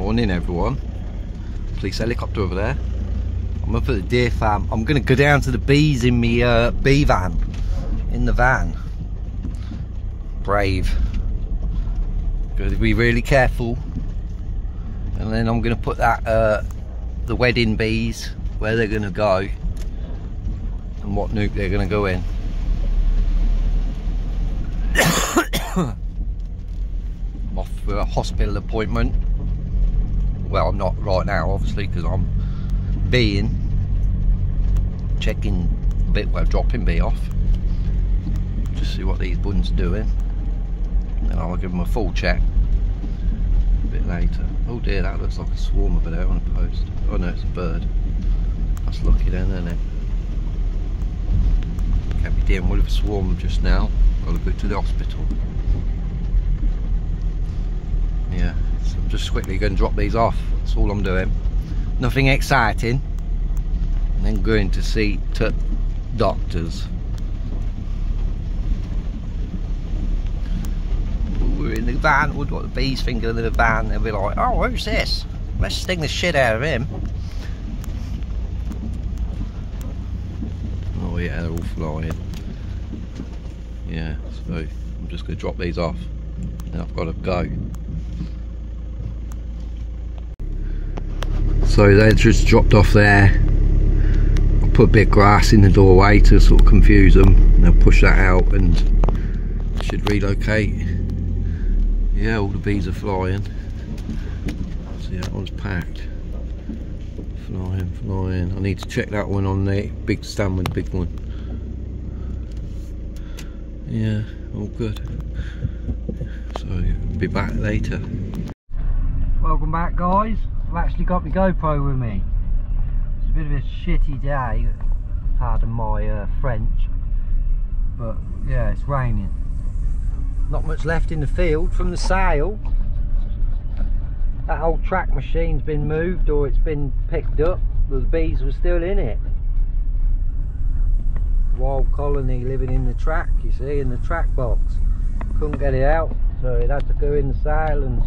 Morning everyone. Police helicopter over there. I'm up at the deer farm. I'm going to go down to the bees in me bee van. In the van. Brave. Got to be really careful. And then I'm going to put that the wedding bees where they're going to go and what nuke they're going to go in. I'm off for a hospital appointment. Well, I'm not right now, obviously, because I'm being checking a bit, well, dropping bee off. Just see what these buns are doing. And I'll give them a full check a bit later. Oh dear, that looks like a swarm over there on a post. Oh no, it's a bird. That's lucky then, isn't it? Can't be dealing with a swarm just now. Got to go to the hospital. Yeah, so I'm just quickly going to drop these off. That's all I'm doing. Nothing exciting. And then going to see doctors. We're in the van. What the bees think of the van? They'll be like, "Oh, who's this? Let's sting the shit out of him." Oh yeah, they're all flying. Yeah, so I'm just going to drop these off. And I've got to go. So they're just dropped off there. I'll put a bit of grass in the doorway to sort of confuse them, and they'll push that out and should relocate. Yeah, all the bees are flying. See, that one's packed. Flying, flying. I need to check that one on the big stand with the big one. Yeah, all good. So, be back later. Welcome back, guys. I've actually got my GoPro with me. It's a bit of a shitty day, pardon my French, but yeah, it's raining. Not much left in the field from the sale. That old track machine's been moved, or it's been picked up, but the bees were still in it. Wild colony living in the track, you see, in the track box. Couldn't get it out, so it had to go in the sale, and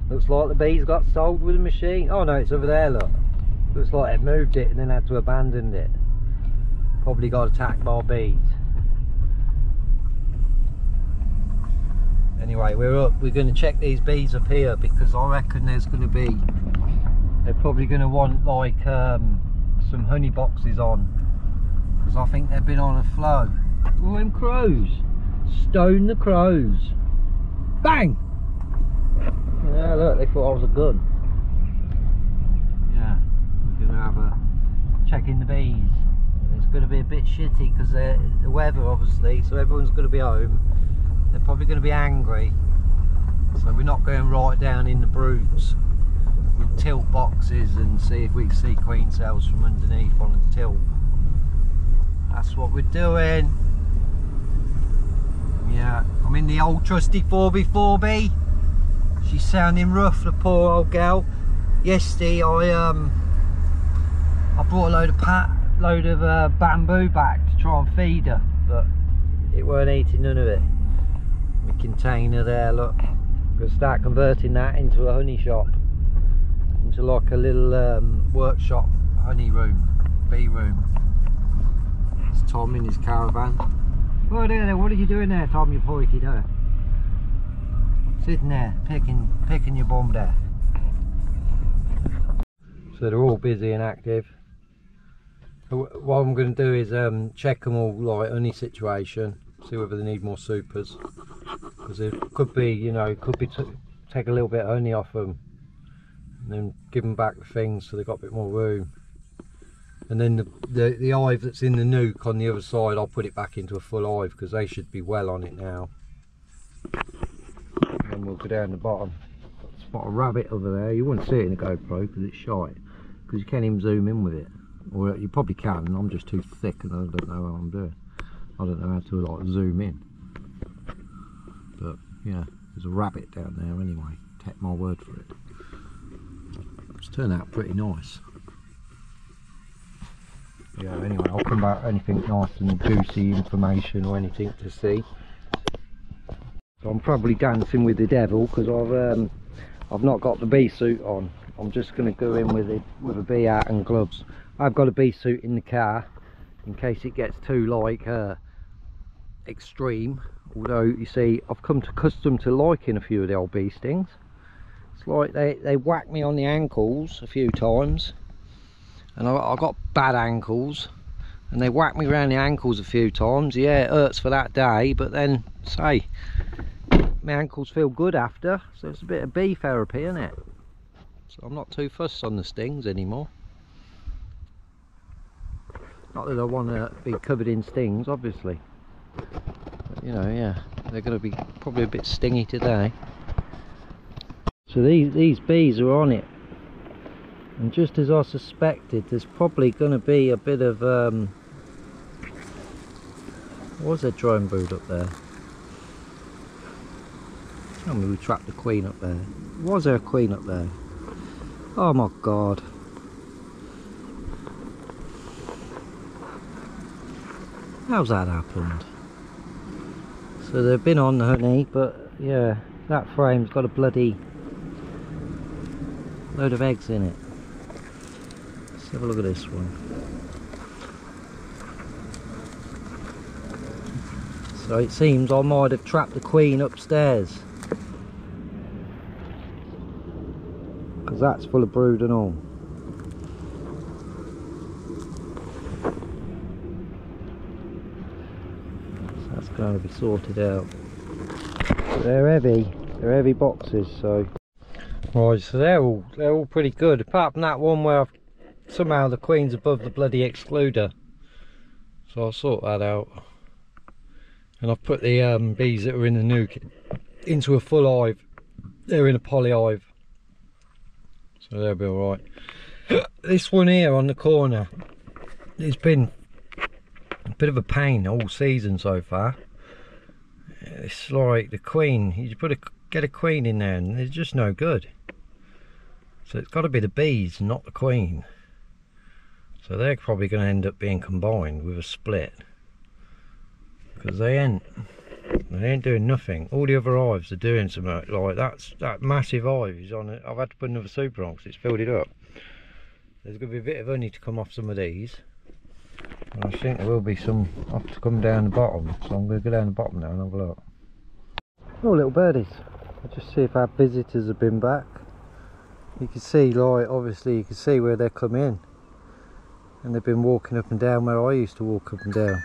looks like the bees got sold with the machine. Oh no, it's over there, look. Looks like they've moved it and then had to abandon it. Probably got attacked by bees. Anyway, we're up. We're going to check these bees up here, because I reckon there's going to be, they're probably going to want like some honey boxes on, because I think they've been on a flow. Oh, them crows. Stone the crows. Bang! Yeah, look, they thought I was a gun. Yeah, we're going to have a check in the bees. It's going to be a bit shitty because the weather, obviously, so everyone's going to be home. They're probably going to be angry, so we're not going right down in the broods. We'll tilt boxes and see if we can see queen cells from underneath on the tilt. That's what we're doing. Yeah, I'm in the old trusty 4x4B. She's sounding rough, the poor old gal. Yesterday I brought a load of bamboo back to try and feed her, but it weren't eating none of it. My container there, look. I'm going to start converting that into a honey shop, into like a little workshop honey room, bee room. It's Tom in his caravan. Oh there, what are you doing there, Tom, you porky there? Sitting there, picking your bomb there. So they're all busy and active. What I'm going to do is check them all, like honey situation, see whether they need more supers, because it could be, you know, take a little bit of honey off them and then give them back the things so they've got a bit more room. And then the hive that's in the nuke on the other side, I'll put it back into a full hive, because they should be well on it now. And then we'll go down the bottom. Spot a rabbit over there. You wouldn't see it in the GoPro because it's shite, because you can't even zoom in with it. Or you probably can, and I'm just too thick and I don't know how I'm doing. I don't know how to like zoom in. But yeah, there's a rabbit down there anyway. Take my word for it. It's turned out pretty nice. Yeah, anyway, I'll come back anything nice and juicy information or anything to see. So I'm probably dancing with the devil, because I've not got the bee suit on. I'm just going to go in with a bee hat and gloves. I've got a bee suit in the car in case it gets too like extreme. Although you see, I've come accustomed to liking a few of the old bee stings. It's like they whack me on the ankles a few times, and I got bad ankles, and they whack me around the ankles a few times. Yeah, it hurts for that day, but then say my ankles feel good after, so it's a bit of bee therapy, isn't it? So I'm not too fussed on the stings anymore. Not that I want to be covered in stings, obviously, but, you know, yeah, they're going to be probably a bit stingy today. So these bees are on it, and just as I suspected, there's probably going to be a bit of was there drone brood up there? Tell me we trapped the queen up there. Was there a queen up there? Oh my god. How's that happened? So they've been on the honey, but yeah, that frame's got a bloody load of eggs in it. Let's have a look at this one. So it seems I might have trapped the queen upstairs, because that's full of brood and all. So that's going to be sorted out. But they're heavy boxes. So right, so they're all pretty good, apart from that one where somehow the queen's above the bloody excluder. So I'll sort that out. And I've put the bees that are in the nuke into a full hive. They're in a poly hive, so they'll be alright. This one here on the corner, it's been a bit of a pain all season so far. It's like the queen, you get a queen in there and it's just no good. So it's got to be the bees, not the queen. So they're probably going to end up being combined with a split, because they ain't doing nothing. All the other hives are doing something. Like that massive hive is on it. I've had to put another super on because it's filled it up. There's going to be a bit of honey to come off some of these, and I think there will be some off to come down the bottom, so I'm going to go down the bottom now and have a look. Oh, little birdies. I'll just see if our visitors have been back. You can see, like, obviously you can see where they come in, and they've been walking up and down where I used to walk up and down.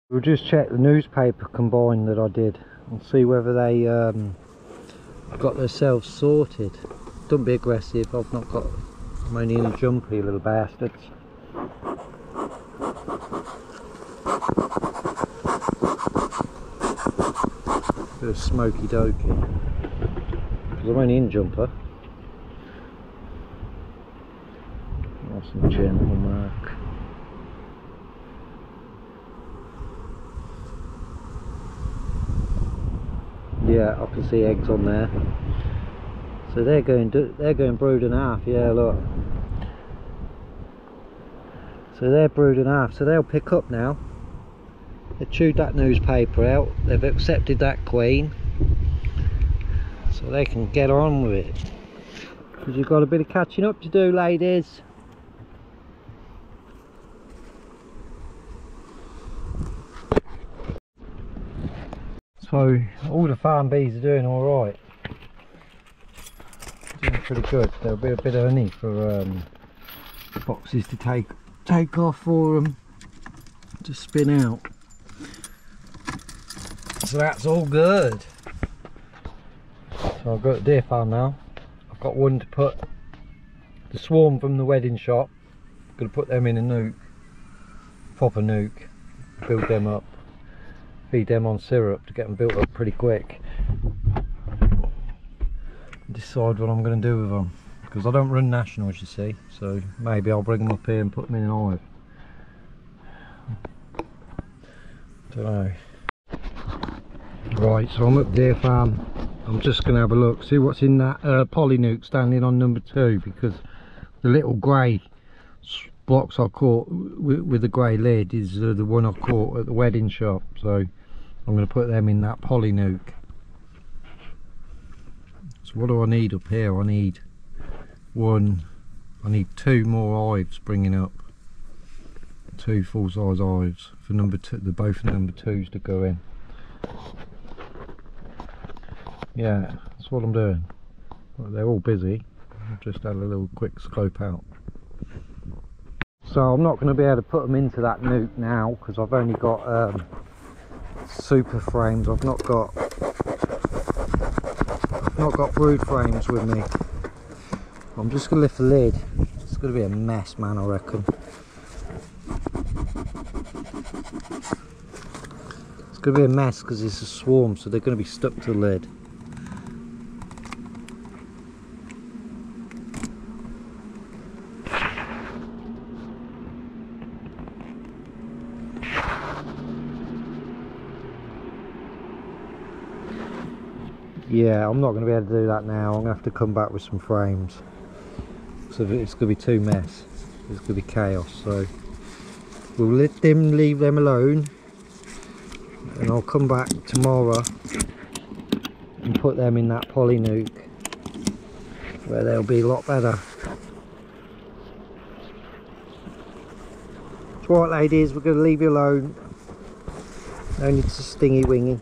We'll just check the newspaper combine that I did and see whether they got themselves sorted. Don't be aggressive, I'm only in a jumper, you little bastards. Bit of smoky dokey, because I'm only in jumper. Nice and gentle mark. Yeah, I can see eggs on there. So they're going brood and a half. Yeah, look. So they're brood and a half. So they'll pick up now. They chewed that newspaper out. They've accepted that queen. So they can get on with it. Because you've got a bit of catching up to do, ladies. So all the farm bees are doing alright. Doing pretty good. There'll be a bit of honey for boxes to take off for them to spin out. So that's all good. So I've got a deer farm now. I've got one to put the swarm from the wedding shop. I'm going to put them in a nuke, proper nuke, build them up, feed them on syrup to get them built up pretty quick. Decide what I'm going to do with them, because I don't run nationals, you see, so maybe I'll bring them up here and put them in an hive. Don't know. Right, so I'm at deer farm. I'm just going to have a look, see what's in that poly nuke standing on number 2, because the little grey blocks I caught with the grey lid is the one I caught at the wedding shop, so I'm going to put them in that Polynuke. So what do I need up here? I need two more hives bringing up, 2 full-size hives for number 2, the both number 2s to go in. Yeah, that's what I'm doing. Well, they're all busy. I've just had a little quick scope out. So I'm not going to be able to put them into that nuke now because I've only got super frames. I've not got brood frames with me. I'm just going to lift the lid. It's going to be a mess, man, I reckon. It's going to be a mess because it's a swarm, so they're going to be stuck to the lid. Yeah, I'm not going to be able to do that now. I'm going to have to come back with some frames. So it's going to be too mess. It's going to be chaos. So we'll leave them alone, and I'll come back tomorrow and put them in that Polynuke where they'll be a lot better. It's right, ladies, we're going to leave you alone. No need to stingy winging.